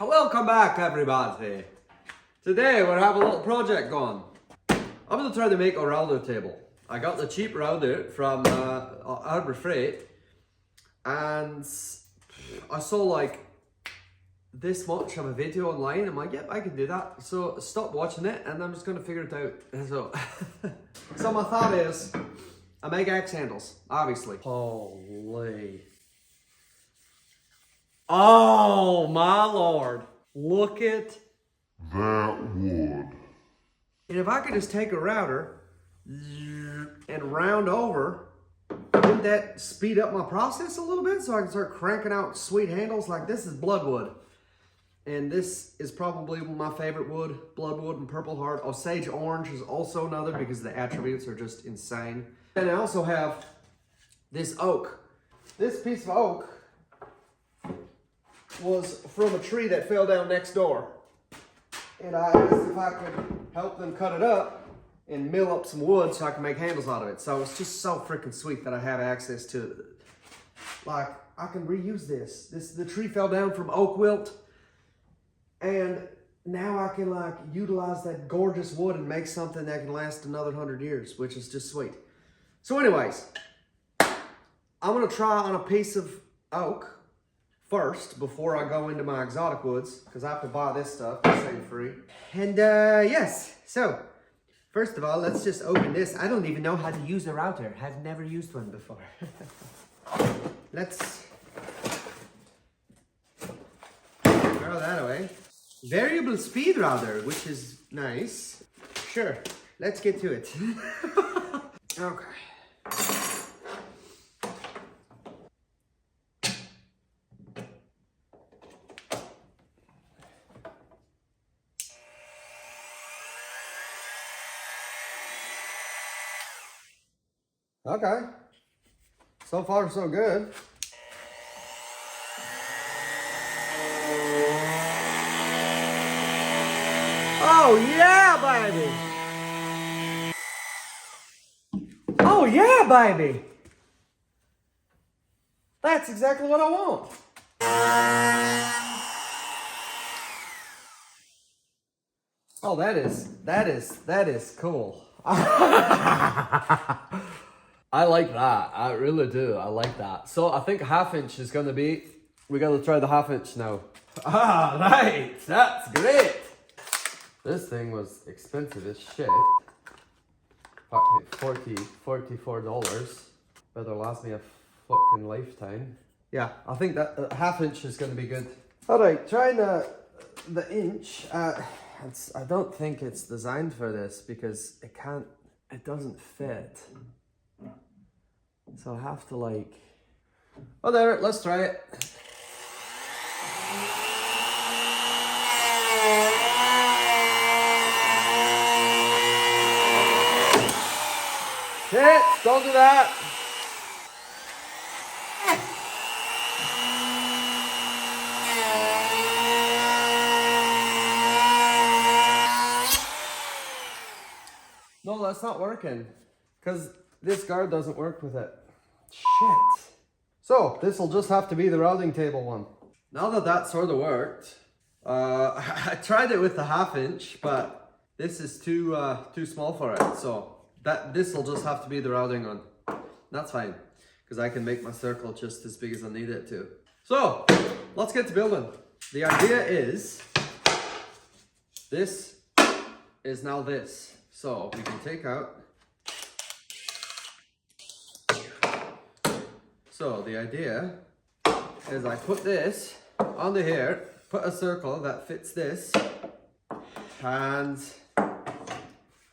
Welcome back, everybody. Today we're having a little project going. I'm going to try to make a router table. I got the cheap router from Harbor Freight, and I saw like this much of a video online. I'm like, yep, I can do that. So stop watching it, and I'm just going to figure it out. So my thought is, I make axe handles, obviously. Holy. Oh my lord. Look at that wood. And if I could just take a router and round over, wouldn't that speed up my process a little bit so I can start cranking out sweet handles? Like, this is bloodwood. And this is probably my favorite wood, bloodwood and purple heart. Osage orange is also another because the attributes are just insane. And I also have this oak. This piece of oak was from a tree that fell down next door. And I asked if I could help them cut it up and mill up some wood so I can make handles out of it. So it's just so freaking sweet that I have access to it. Like, I can reuse this. The tree fell down from oak wilt, and now I can like utilize that gorgeous wood and make something that can last another 100 years, which is just sweet. So anyways, I'm gonna try on a piece of oak first before I go into my exotic woods, because I have to buy this stuff to save free. And yes, so first of all, let's just open this. I don't even know how to use a router. I've never used one before. Let's throw that away. Variable speed router, which is nice. Sure, let's get to it. Okay. Okay. So far, so good. Oh, yeah, baby. Oh, yeah, baby. That's exactly what I want. Oh, that is cool. I like that. I really do. I like that. So I think 1/2 inch is going to be, we got to try the 1/2 inch now. Ah, right. That's great. This thing was expensive as shit. $44. Better last me a fucking lifetime. Yeah, I think that 1/2 inch is going to be good. All right, trying the inch. I don't think it's designed for this because it doesn't fit. So I have to like, whatever, let's try it. Shit, don't do that. No, that's not working because this guard doesn't work with it. Shit. So this will just have to be the routing table one. Now that sort of worked, I tried it with the 1/2 inch, but this is too small for it. So this will just have to be the routing one. That's fine, because I can make my circle just as big as I need it to. So let's get to building. The idea is this is now this. So we can take out. So the idea is I put this onto here, put a circle that fits this, and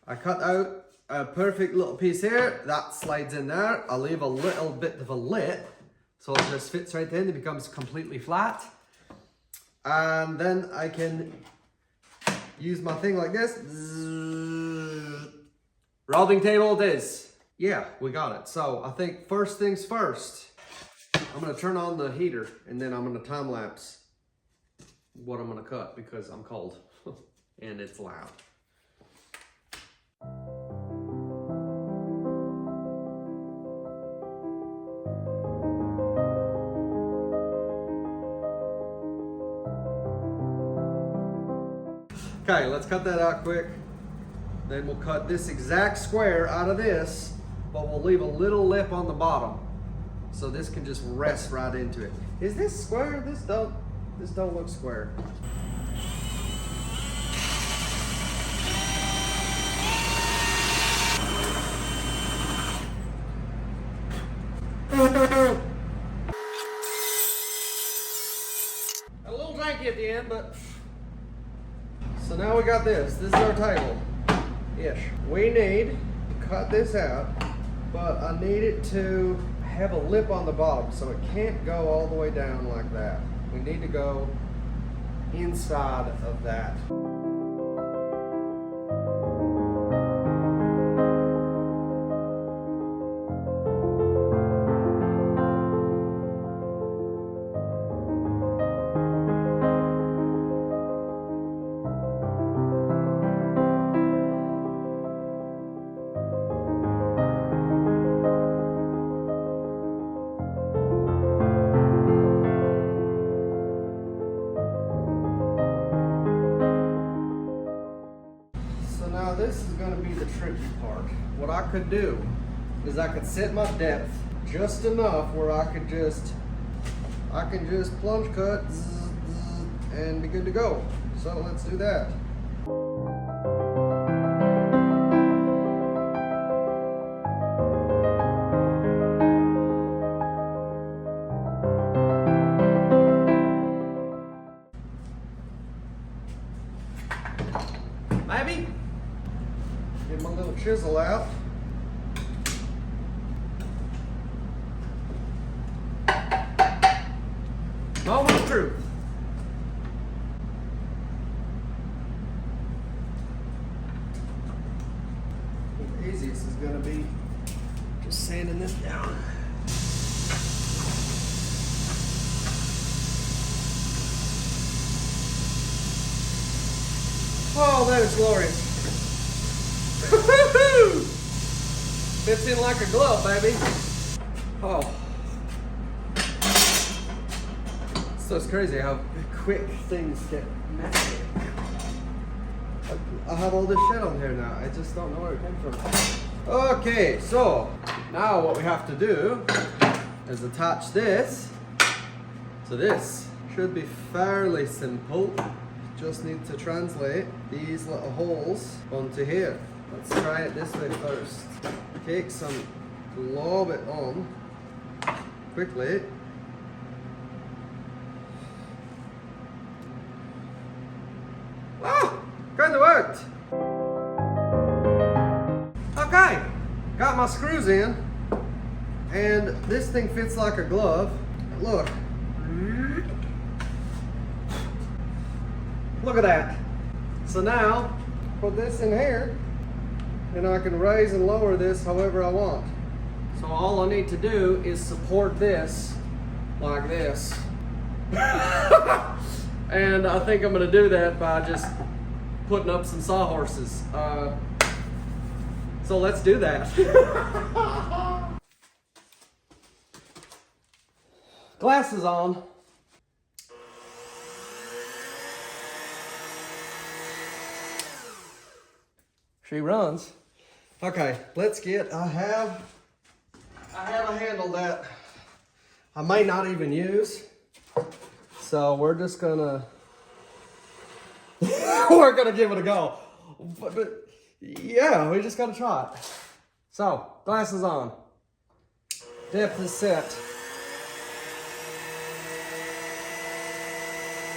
I cut out a perfect little piece here that slides in there. I'll leave a little bit of a lip so it just fits right in. It becomes completely flat, and then I can use my thing like this. Routing table it is. Yeah, we got it. So I think first things first, I'm gonna turn on the heater and then I'm gonna time lapse what I'm gonna cut because I'm cold and it's loud. Okay, let's cut that out quick. Then we'll cut this exact square out of this, but we'll leave a little lip on the bottom. So this can just rest right into it. Is this square? This don't look square. A little janky at the end, but so now we got this. This is our table-ish. We need to cut this out, but I need it to have a lip on the bottom, so it can't go all the way down like that. We need to go inside of that. This is going to be the tricky part. What I could do is I could set my depth just enough where I can just plunge cut and be good to go. So let's do that. Maybe. Get my little chisel out. Moment of truth. The easiest is going to be just sanding this down. Oh, that is glorious. Woo-hoo-hoo! Fits in like a glove, baby. Oh. So it's crazy how quick things get messy. I have all this shit on here now. I just don't know where it came from. Okay, so now what we have to do is attach this to this. Should be fairly simple. Just need to translate these little holes onto here. Let's try it this way first. Take some, glob it on quickly. Ah, kind of worked. Okay, got my screws in, and this thing fits like a glove. Look. Look at that. So now, put this in here, and I can raise and lower this however I want. So all I need to do is support this like this. And I think I'm gonna do that by just putting up some sawhorses. So let's do that. Glasses on. She runs. Okay, let's get, I have a handle that I may not even use. So we're just gonna, we're gonna give it a go. But yeah, we just gotta try it. So, glasses on. Depth is set.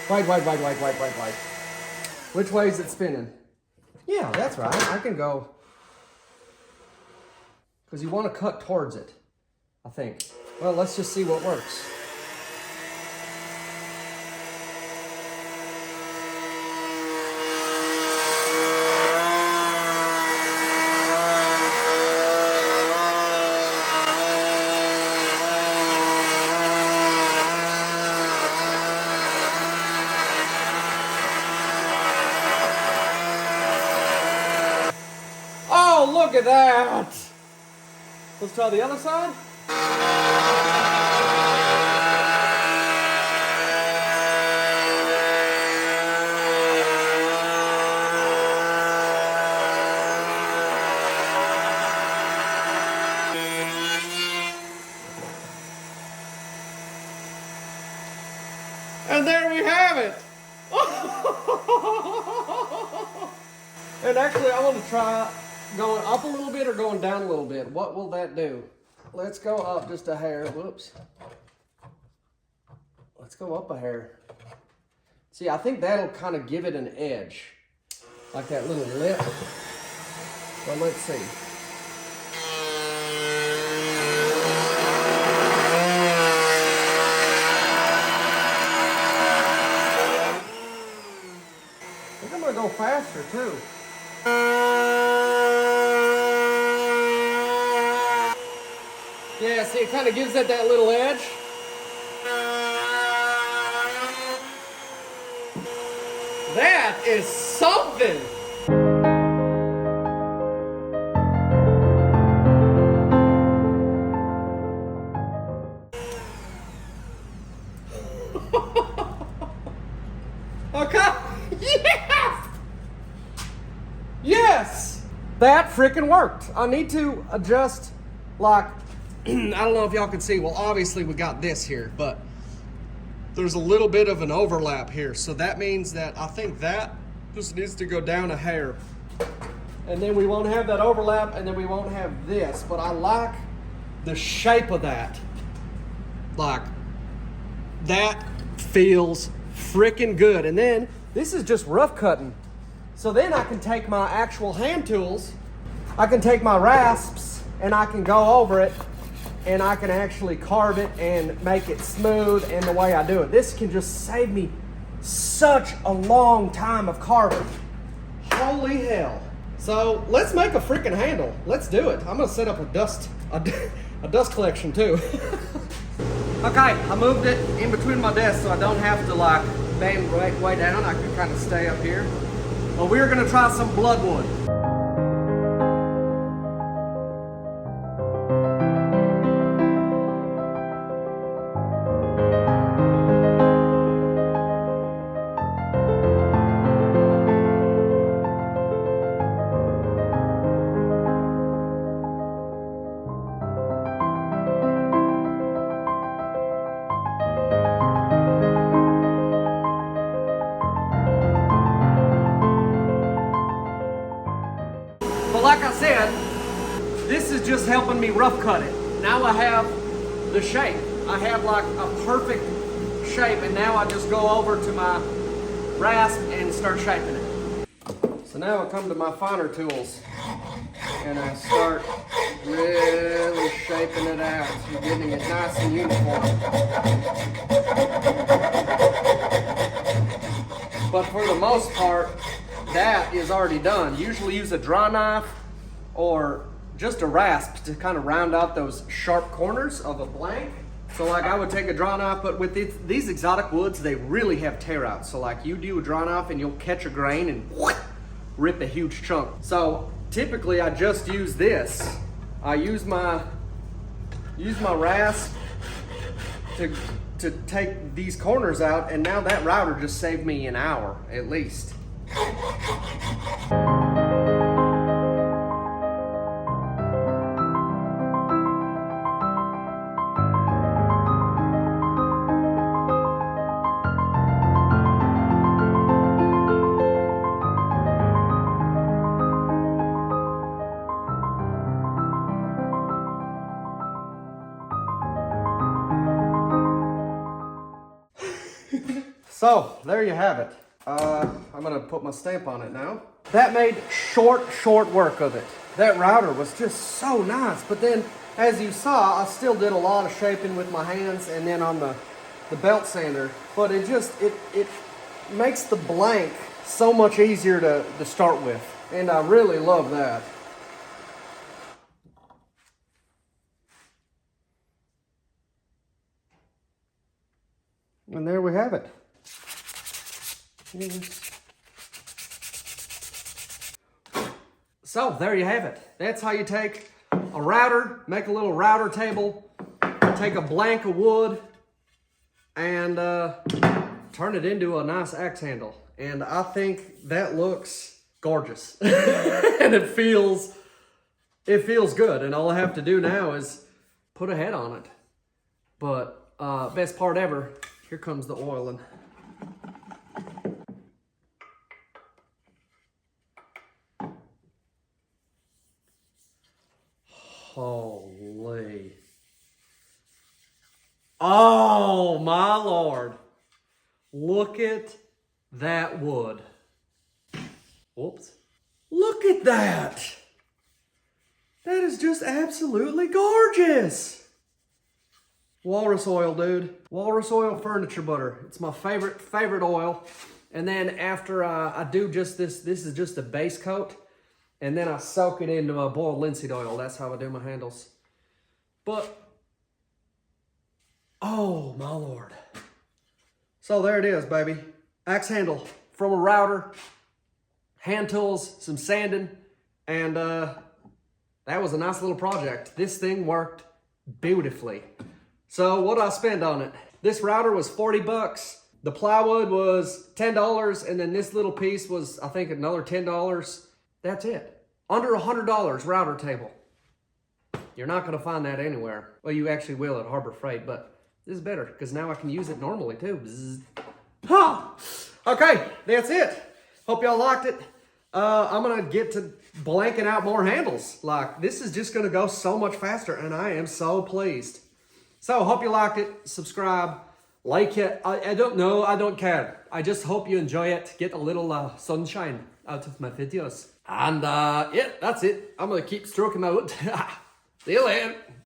Wait. Which way is it spinning? Yeah, that's right. I can go. Because you want to cut towards it, I think. Well, let's just see what works. Oh, look at that! Let's try the other side. And there we have it. And actually, I want to try going up a little bit or going down a little bit. What will that do? Let's go up just a hair. Whoops. Let's go up a hair. See, I think that'll kind of give it an edge. Like that little lip. Well, let's see. I think I'm going to go faster, too. Yeah, see, it kind of gives it that little edge. That is something. Okay. Yes! Yes! That freaking worked. I need to adjust, like, I don't know if y'all can see. Well, obviously we got this here, but there's a little bit of an overlap here. So that means that I think that just needs to go down a hair. And then we won't have that overlap, and then we won't have this. But I like the shape of that. Like, that feels freaking good. And then this is just rough cutting. So then I can take my actual hand tools, I can take my rasps, and I can go over it, and I can actually carve it and make it smooth and the way I do it. This can just save me such a long time of carving. Holy hell. So let's make a freaking handle. Let's do it. I'm gonna set up a dust collection too. Okay, I moved it in between my desks so I don't have to like bang way down. I can kind of stay up here. Well, we're gonna try some bloodwood. Like I said, this is just helping me rough cut it. Now I have the shape. I have like a perfect shape, and now I just go over to my rasp and start shaping it. So now I come to my finer tools and I start really shaping it out and getting it nice and uniform. But for the most part, that is already done. Usually use a draw knife or just a rasp to kind of round out those sharp corners of a blank. So like I would take a draw knife, but with these exotic woods, they really have tear outs. So like you do a draw knife and you'll catch a grain and rip a huge chunk. So typically I just use this. I use my rasp to take these corners out, and now that router just saved me an hour at least. So there you have it. I'm gonna put my stamp on it now. That made short work of it. That router was just so nice, but then as you saw, I still did a lot of shaping with my hands and then on the belt sander, but it makes the blank so much easier to start with, and I really love that. And there we have it. So there you have it. That's how you take a router, make a little router table, take a blank of wood, and turn it into a nice axe handle. And I think that looks gorgeous. And it feels good. And all I have to do now is put a head on it. But best part ever, Here comes the oiling. Holy. Oh my Lord. Look at that wood. Whoops. Look at that. That is just absolutely gorgeous. Walrus oil, dude. Walrus oil furniture butter. It's my favorite oil. And then after I do just this is just a base coat. And then I soak it into boiled linseed oil. That's how I do my handles. But, oh my Lord. So there it is, baby. Axe handle from a router, hand tools, some sanding, and that was a nice little project. This thing worked beautifully. So what did I spend on it? This router was 40 bucks. The plywood was $10, and then this little piece was, I think, another $10. That's it. Under $100 router table. You're not gonna find that anywhere. Well, you actually will at Harbor Freight, but this is better because now I can use it normally too. Bzz. Huh. Okay, that's it. Hope y'all liked it. I'm gonna get to blanking out more handles. Like, this is just gonna go so much faster, and I am so pleased. So, hope you liked it. Subscribe, like it. I don't know, I don't care. I just hope you enjoy it. Get a little sunshine out of my videos. And yeah, that's it. I'm gonna keep stroking my wood. See you later.